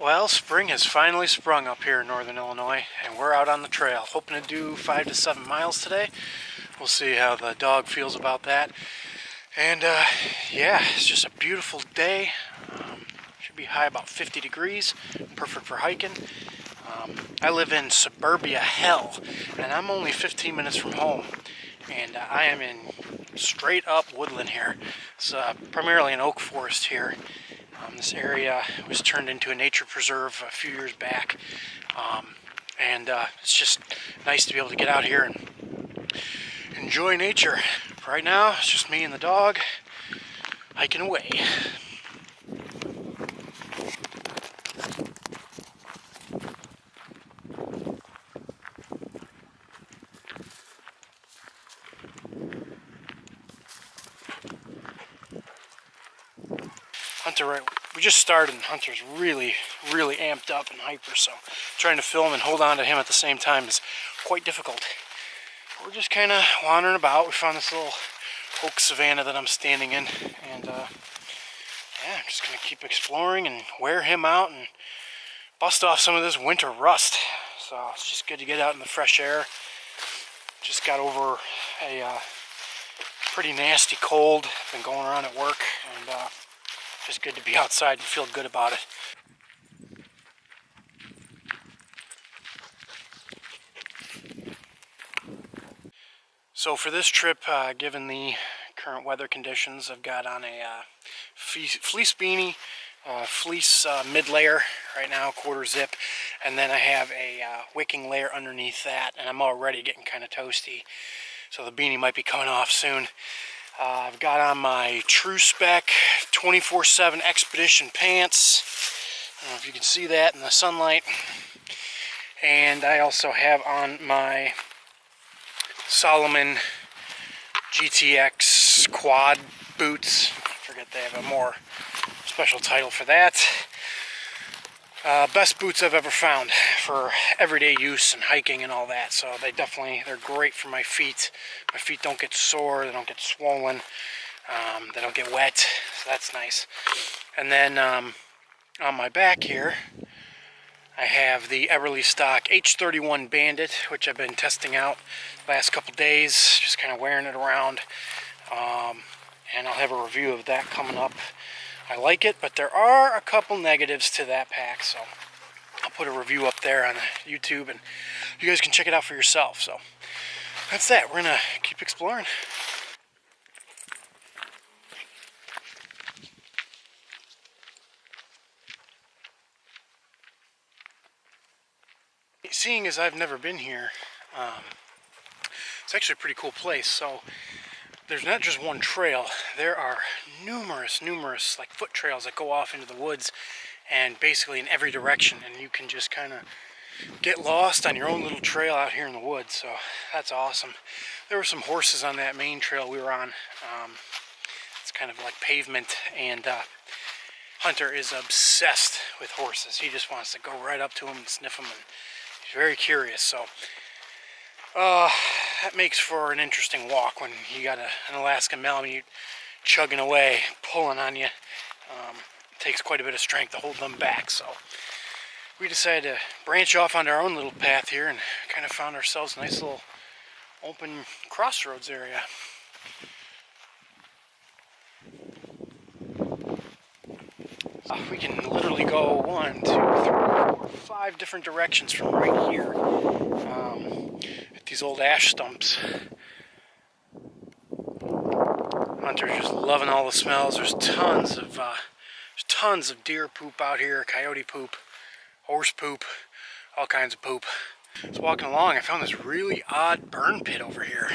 Well, spring has finally sprung up here in northern Illinois, and we're out on the trail, hoping to do 5 to 7 miles today. We'll see how the dog feels about that. And yeah, it's just a beautiful day. Should be high about 50 degrees, perfect for hiking. I live in suburbia hell, and I'm only 15 minutes from home. And I am in straight up woodland here. It's primarily an oak forest here. This area was turned into a nature preserve a few years back, and it's just nice to be able to get out here and enjoy nature. Right now, it's just me and the dog hiking away. Hunter, we just started and Hunter's really amped up and hyper, so trying to film and hold on to him at the same time is quite difficult. We're just kind of wandering about. We found this little oak savanna that I'm standing in, and yeah, I'm just going to keep exploring and wear him out and bust off some of this winter rust. So it's just good to get out in the fresh air. Just got over a pretty nasty cold. Been going around at work, and just good to be outside and feel good about it. So for this trip, given the current weather conditions, I've got on a fleece beanie, fleece mid-layer right now, quarter zip, and then I have a wicking layer underneath that, and I'm already getting kind of toasty, so the beanie might be coming off soon. I've got on my True Spec 24/7 Expedition pants. I don't know if you can see that in the sunlight. And I also have on my Solomon GTX quad boots. I forget they have a more special title for that. Best boots I've ever found for everyday use and hiking and all that. So they're great for my feet. My feet don't get sore, they don't get swollen, they don't get wet, so that's nice. And then on my back here, I have the Everly Stock H31 Bandit, which I've been testing out the last couple days, just kind of wearing it around. And I'll have a review of that coming up. I like it, but there are a couple negatives to that pack, so I'll put a review up there on YouTube, and you guys can check it out for yourself. So that's that. We're gonna keep exploring. Seeing as I've never been here, it's actually a pretty cool place. So there's not just one trail, there are numerous like foot trails that go off into the woods and basically in every direction, and you can just kind of get lost on your own little trail out here in the woods. So that's awesome. There were some horses on that main trail we were on. It's kind of like pavement, and Hunter is obsessed with horses. He just wants to go right up to them and sniff them, and he's very curious. So that makes for an interesting walk when you got an Alaskan Malamute chugging away, pulling on you. It takes quite a bit of strength to hold them back. So we decided to branch off onto our own little path here and kind of found ourselves a nice little open crossroads area. We can literally go 1, 2, 3, 4, 5 different directions from right here. At these old ash stumps. Hunter's just loving all the smells. There's tons of deer poop out here, coyote poop, horse poop, all kinds of poop. I was walking along, I found this really odd burn pit over here.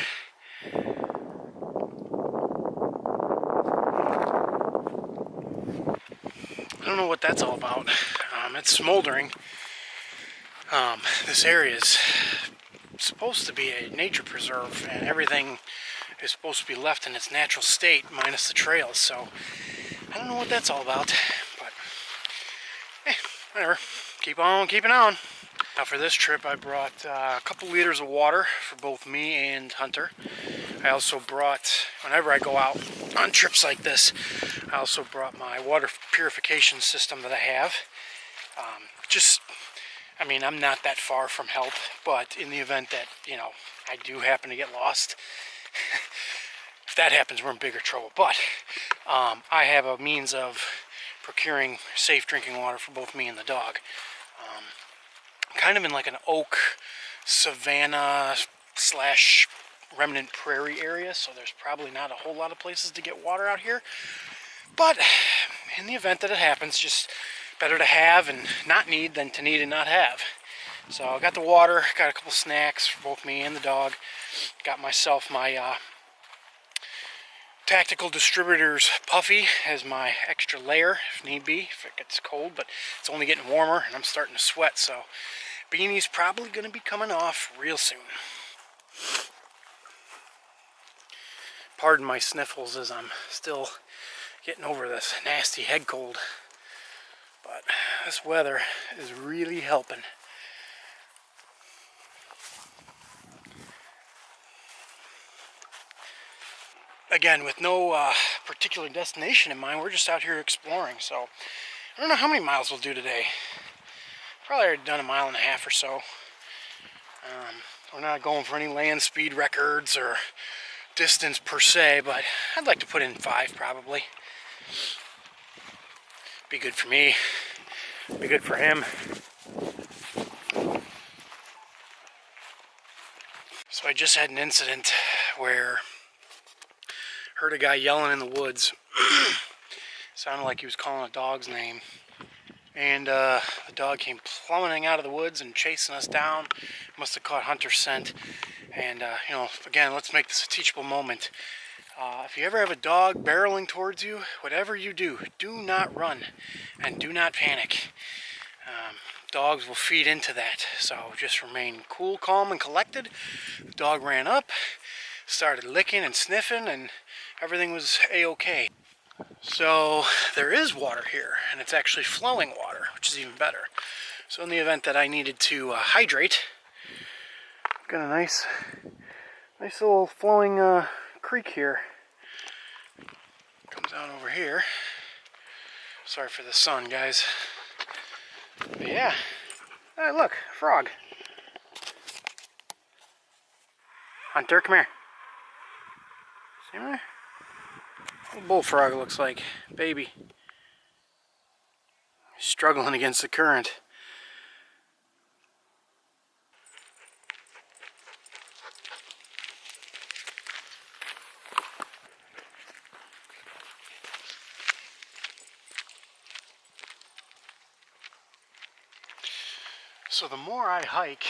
I don't know what that's all about. It's smoldering. This area is supposed to be a nature preserve, and everything is supposed to be left in its natural state, minus the trails. So I don't know what that's all about, but whatever. Keep on keeping on. Now for this trip, I brought a couple liters of water for both me and Hunter. I also brought, whenever I go out on trips like this, I also brought my water purification system that I have. Just, I mean, I'm not that far from help, but in the event that, you know, I do happen to get lost, if that happens, we're in bigger trouble. But I have a means of procuring safe drinking water for both me and the dog. Kind of in like an oak savanna slash remnant prairie area, so there's probably not a whole lot of places to get water out here. But in the event that it happens, just better to have and not need than to need and not have. So I got the water, got a couple snacks for both me and the dog. Got myself my Tactical Distributors Puffy as my extra layer if need be, if it gets cold, but it's only getting warmer and I'm starting to sweat, so beanie's probably going to be coming off real soon. Pardon my sniffles as I'm still getting over this nasty head cold. But this weather is really helping. Again, with no particular destination in mind, we're just out here exploring. So I don't know how many miles we'll do today. Probably already done 1.5 miles or so. We're not going for any land speed records or distance per se, but I'd like to put in 5 probably. Be good for me, be good for him. So I just had an incident where I heard a guy yelling in the woods. Sounded like he was calling a dog's name. And the dog came plummeting out of the woods and chasing us down. Must have caught hunter scent. And, you know, again, let's make this a teachable moment. If you ever have a dog barreling towards you, whatever you do, do not run and do not panic. Dogs will feed into that. So just remain cool, calm, and collected. The dog ran up, started licking and sniffing, and everything was a-okay. So there is water here, and it's actually flowing water, which is even better. So in the event that I needed to hydrate, got a nice little flowing creek here. Comes down over here. Sorry for the sun, guys. But yeah. Hey, look, frog. Hunter, come here. See him there? Little bullfrog, it looks like. Baby. Struggling against the current. So the more I hike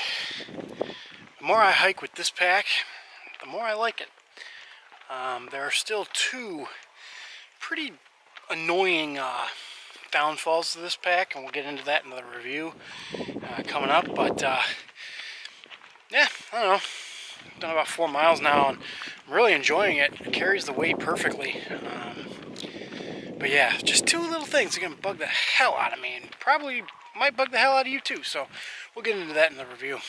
with this pack, the more I like it. There are still 2 pretty annoying downfalls to this pack, and we'll get into that in the review coming up. But yeah, I don't know. I've done about 4 miles now, and I'm really enjoying it. It carries the weight perfectly. But yeah, just 2 little things are gonna bug the hell out of me, and probably might bug the hell out of you too. So we'll get into that in the review.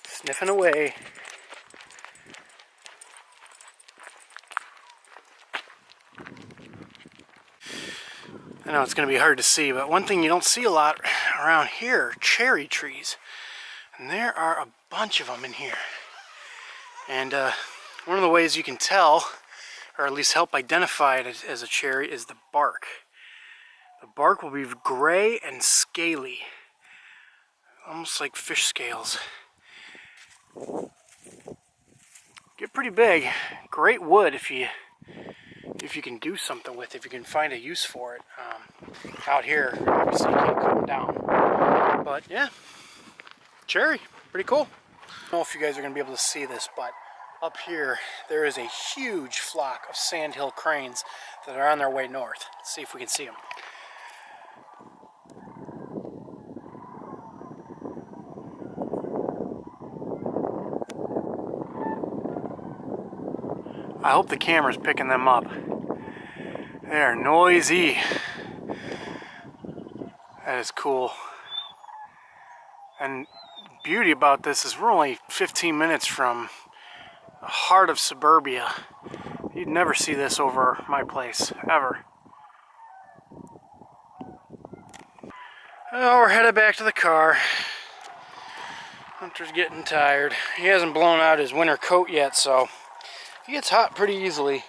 Sniffing away. I know it's going to be hard to see, but one thing you don't see a lot around here are cherry trees. And there are a bunch of them in here. And one of the ways you can tell, or at least help identify it as a cherry, is the bark. The bark will be gray and scaly, almost like fish scales. Get pretty big. Great wood if you can do something with it, if you can find a use for it. Out here, obviously you can't cut them down. But yeah, cherry, pretty cool. I don't know if you guys are going to be able to see this, but up here there is a huge flock of Sandhill Cranes that are on their way north. Let's see if we can see them. I hope the camera's picking them up. They're noisy. That is cool. And beauty about this is we're only 15 minutes from the heart of suburbia. You'd never see this over my place, ever. Oh, we're headed back to the car. Hunter's getting tired. He hasn't blown out his winter coat yet, so he gets hot pretty easily.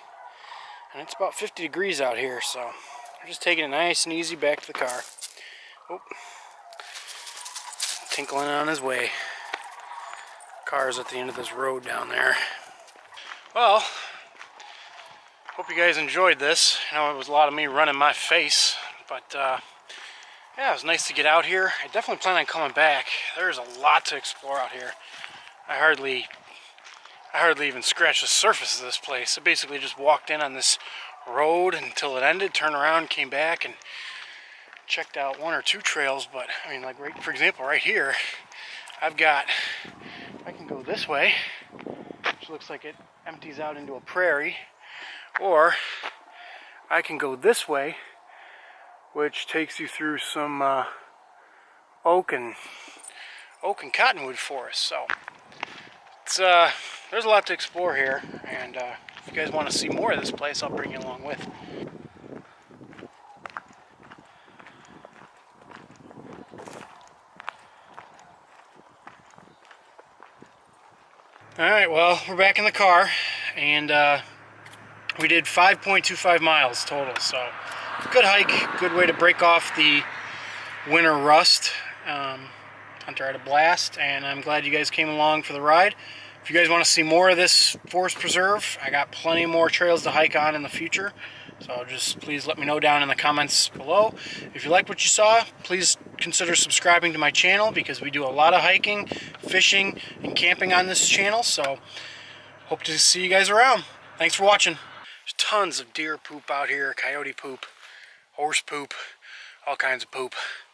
And it's about 50 degrees out here, so we're just taking it nice and easy back to the car. Oh, tinkling on his way. Car's at the end of this road down there. Well, hope you guys enjoyed this. I know it was a lot of me running my face, but yeah, it was nice to get out here. I definitely plan on coming back. There's a lot to explore out here. I hardly even scratched the surface of this place. I basically just walked in on this road until it ended, turned around, came back, and checked out one or two trails. But I mean, like, right, for example, right here, I've got, I can go this way, which looks like it empties out into a prairie, or I can go this way, which takes you through some oak and cottonwood forest. So it's there's a lot to explore here, and if you guys want to see more of this place, I'll bring you along with. Alright, well, we're back in the car, and we did 5.25 miles total, so good hike, good way to break off the winter rust. Hunter had a blast, and I'm glad you guys came along for the ride. If you guys want to see more of this forest preserve, I got plenty more trails to hike on in the future, so just please let me know down in the comments below. If you like what you saw, please consider subscribing to my channel, because we do a lot of hiking, fishing, and camping on this channel, so hope to see you guys around. Thanks for watching. There's tons of deer poop out here, coyote poop, horse poop, all kinds of poop.